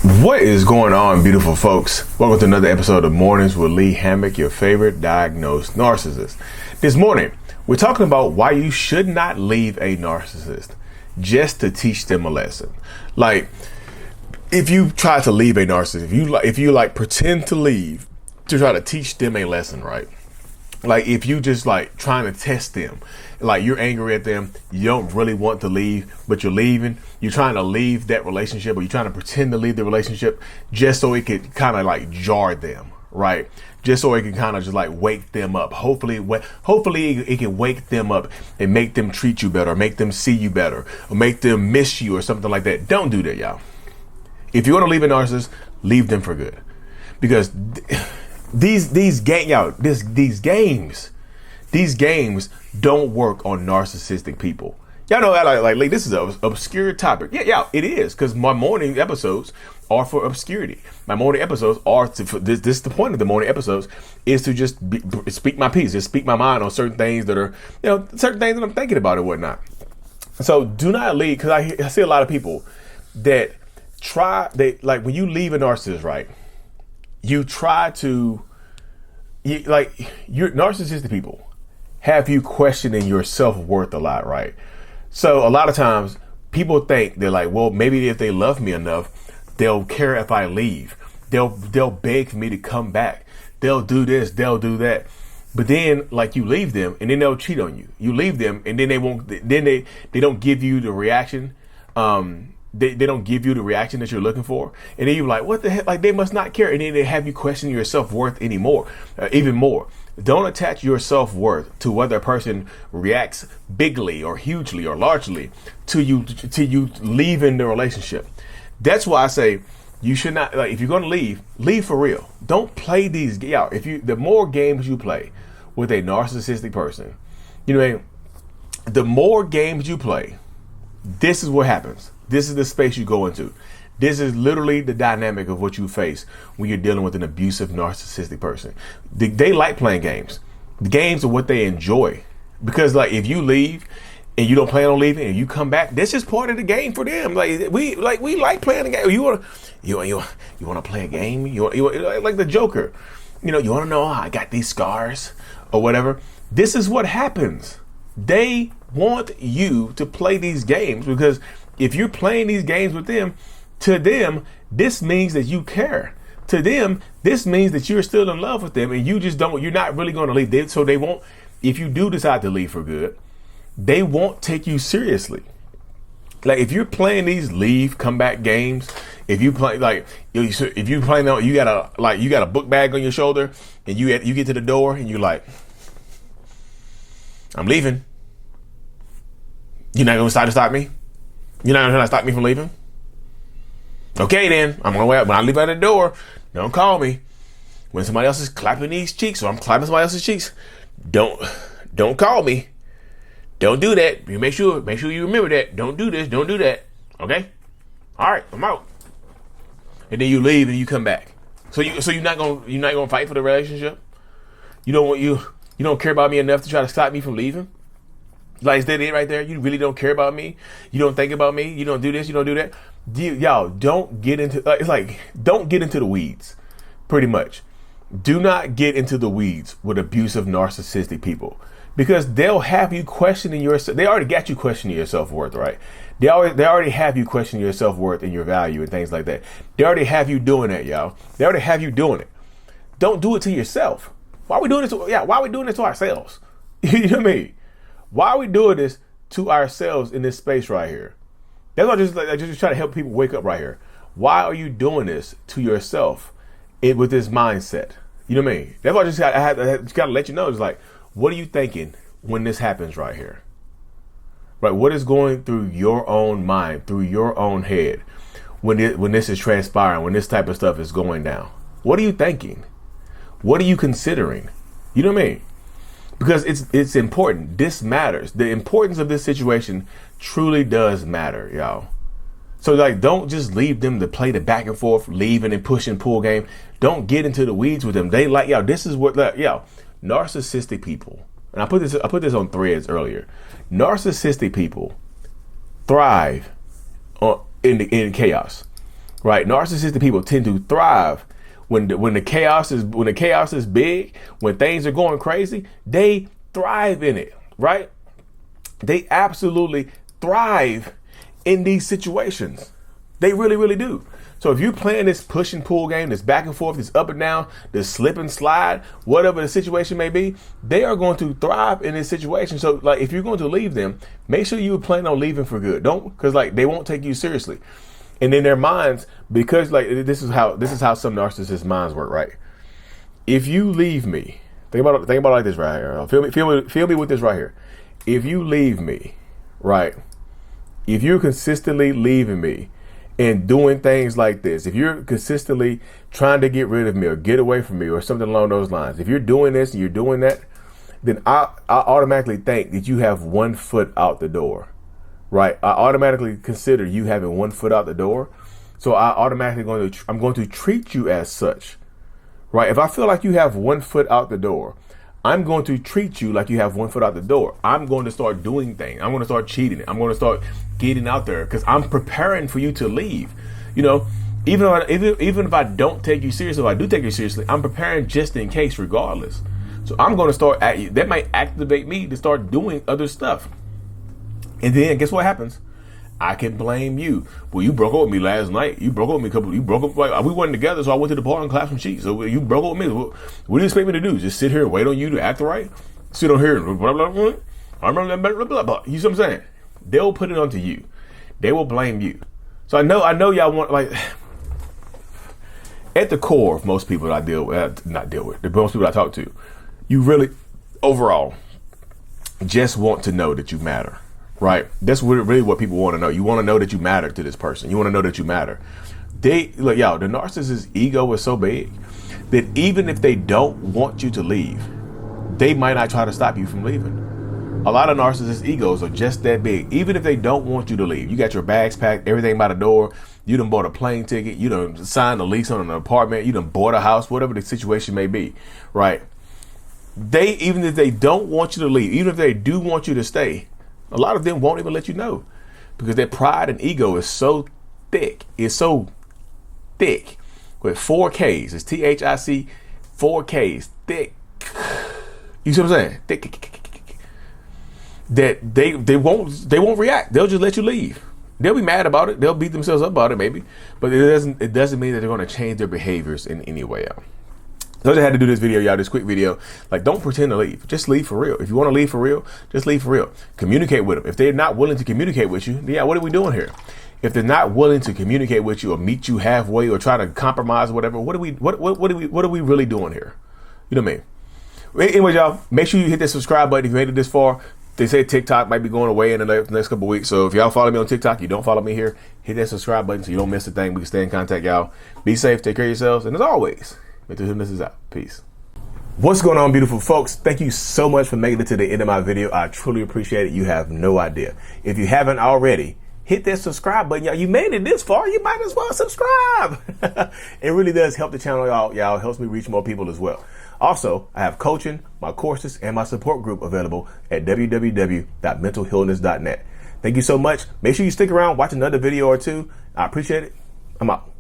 What is going on, beautiful folks? Welcome to another episode of Mornings with Lee Hammock, your favorite diagnosed narcissist. This morning, we're talking about why you should not leave a narcissist just to teach them a lesson. Like, if you try to leave a narcissist, if you pretend to leave to try to teach them a lesson, right? Like, if you just like trying to test them, like you're angry at them, you don't really want to leave, but you're leaving, you're trying to leave that relationship, or you're trying to pretend to leave the relationship just so it could kind of like jar them, right? Just so it can kind of just like wake them up. Hopefully it can wake them up and make them treat you better, or make them see you better, or make them miss you or something like that. Don't do that, y'all. If you want to leave a narcissist, leave them for good. Because these games don't work on narcissistic people. Y'all know that like this is an obscure topic. Yeah, it is, because my morning episodes are for obscurity. My morning episodes are this is the point of the morning episodes, is to just speak my piece, just speak my mind on certain things that are, certain things that I'm thinking about and whatnot. So do not leave, because I see a lot of people that when you leave a narcissist, right? You're narcissistic people have you questioning your self-worth a lot, right? So a lot of times people think they're like, well, maybe if they love me enough, they'll care if I leave. They'll beg for me to come back. They'll do this, they'll do that. But then like you leave them and then they'll cheat on you. You leave them and then they don't give you the reaction. They don't give you the reaction that you're looking for. And then you're like, what the heck? Like, they must not care. And then they have you question your self-worth anymore, even more. Don't attach your self-worth to whether a person reacts bigly or hugely or largely to you leaving the relationship. That's why I say you should not, like, if you're going to leave for real. Don't play these out. The more games you play with a narcissistic person, the more games you play, this is what happens. This is the space you go into. This is literally the dynamic of what you face when you're dealing with an abusive narcissistic person. They like playing games. The games are what they enjoy. Because like if you leave and you don't plan on leaving and you come back, this is part of the game for them. We like playing the game. You want to play a game? You want, like the Joker. You want to know how I got these scars or whatever. This is what happens. They want you to play these games, because if you're playing these games with them, to them, this means that you care. To them, this means that you're still in love with them, and you're not really going to leave. So they won't, if you do decide to leave for good, they won't take you seriously. Like if you're playing these leave, come back games, if you play you got a book bag on your shoulder, and you get to the door and you're like, I'm leaving. You're not going to try to stop me? You're not going to try to stop me from leaving? Okay, then. I'm going to wait. When I leave out the door, don't call me. When somebody else is clapping these cheeks, or I'm clapping somebody else's cheeks, don't call me. Don't do that. You make sure you remember that. Don't do this. Don't do that. Okay? All right, I'm out. And then you leave and you come back. So you're not gonna fight for the relationship? You don't care about me enough to try to stop me from leaving? Like, is that it right there? You really don't care about me? You don't think about me? You don't do this? You don't do that? Y'all, don't get into, don't get into the weeds, pretty much. Do not get into the weeds with abusive narcissistic people, because they'll have you questioning yourself. They already got you questioning your self-worth, right? They already have you questioning your self-worth and your value and things like that. They already have you doing that, y'all. They already have you doing it. Don't do it to yourself. Why are we doing this? Why are we doing this to ourselves? You know what I mean? Why are we doing this to ourselves in this space right here? That's why I just try to help people wake up right here. Why are you doing this to yourself with this mindset? You know what I mean? That's why I just got to let you know. It's like, what are you thinking when this happens right here? Right? What is going through your own mind, through your own head, when this is transpiring, when this type of stuff is going down? What are you thinking? What are you considering? You know what I mean? Because it's important. This matters. The importance of this situation truly does matter, y'all. So don't just leave them to play the back and forth, leaving and push and pull game. Don't get into the weeds with them. They this is what, narcissistic people. And I put this on Threads earlier. Narcissistic people thrive in chaos, right? Narcissistic people tend to thrive when the chaos is big, when things are going crazy. They thrive in it, right? They absolutely thrive in these situations. They really, really do. So if you're playing this push and pull game, this back and forth, this up and down, this slip and slide, whatever the situation may be, they are going to thrive in this situation. So like, if you're going to leave them, make sure you plan on leaving for good. Don't, because like they won't take you seriously. And in their minds, because like this is how some narcissist minds work, right? If you leave me, think about it like this right here. Feel me with this right here. If you leave me, right? If you're consistently leaving me and doing things like this, if you're consistently trying to get rid of me or get away from me or something along those lines, if you're doing this and you're doing that, then I automatically think that you have 1 foot out the door, right? I automatically consider you having 1 foot out the door. So I'm going to treat you as such, right? If I feel like you have 1 foot out the door, I'm going to treat you like you have 1 foot out the door. I'm going to start doing things. I'm going to start cheating. I'm going to start getting out there because I'm preparing for you to leave. You know, even if I don't take you seriously, if I do take you seriously, I'm preparing just in case regardless. So I'm going to start that might activate me to start doing other stuff. And then guess what happens? I can blame you. Well, you broke up with me last night. You broke up with me like we weren't together, so I went to the bar and clapped some cheeks. So you broke up with me. What do you expect me to do? Just sit here and wait on you to act right? Sit on here and blah, blah, blah. I remember that, blah, blah, blah. You see what I'm saying? They'll put it onto you. They will blame you. So I know y'all want, like, at the core of most people that I most people I talk to, you really, overall, just want to know that you matter. Right. That's really what people want to know. You want to know that you matter to this person. You want to know that you matter. The narcissist's ego is so big that even if they don't want you to leave, they might not try to stop you from leaving. A lot of narcissist egos are just that big. Even if they don't want you to leave, you got your bags packed, everything by the door. You done bought a plane ticket. You done signed a lease on an apartment. You done bought a house, whatever the situation may be. Right. Even if they don't want you to leave, even if they do want you to stay, a lot of them won't even let you know because their pride and ego is so thick. It's so thick with 4 Ks. It's THIC, 4 Ks, thick. You see what I'm saying? Thick. That they won't react. They'll just let you leave. They'll be mad about it. They'll beat themselves up about it maybe, but it doesn't mean that they're going to change their behaviors in any way. So I just had to do this video, y'all, this quick video. Like, don't pretend to leave. Just leave for real. If you want to leave for real, just leave for real. Communicate with them. If they're not willing to communicate with you, then yeah, what are we doing here? If they're not willing to communicate with you or meet you halfway or try to compromise or whatever, what are we really doing here? You know what I mean? Anyway, y'all, make sure you hit that subscribe button if you made it this far. They say TikTok might be going away in the next couple of weeks. So if y'all follow me on TikTok, you don't follow me here, hit that subscribe button so you don't miss a thing. We can stay in contact, y'all. Be safe, take care of yourselves, and as always, Mental Healness is out. Peace. What's going on, beautiful folks? Thank you so much for making it to the end of my video. I truly appreciate it. You have no idea. If you haven't already, hit that subscribe button. Y'all, you made it this far, you might as well subscribe. It really does help the channel, y'all. It helps me reach more people as well. Also, I have coaching, my courses, and my support group available at www.mentalhealness.net. Thank you so much. Make sure you stick around, watch another video or two. I appreciate it. I'm out.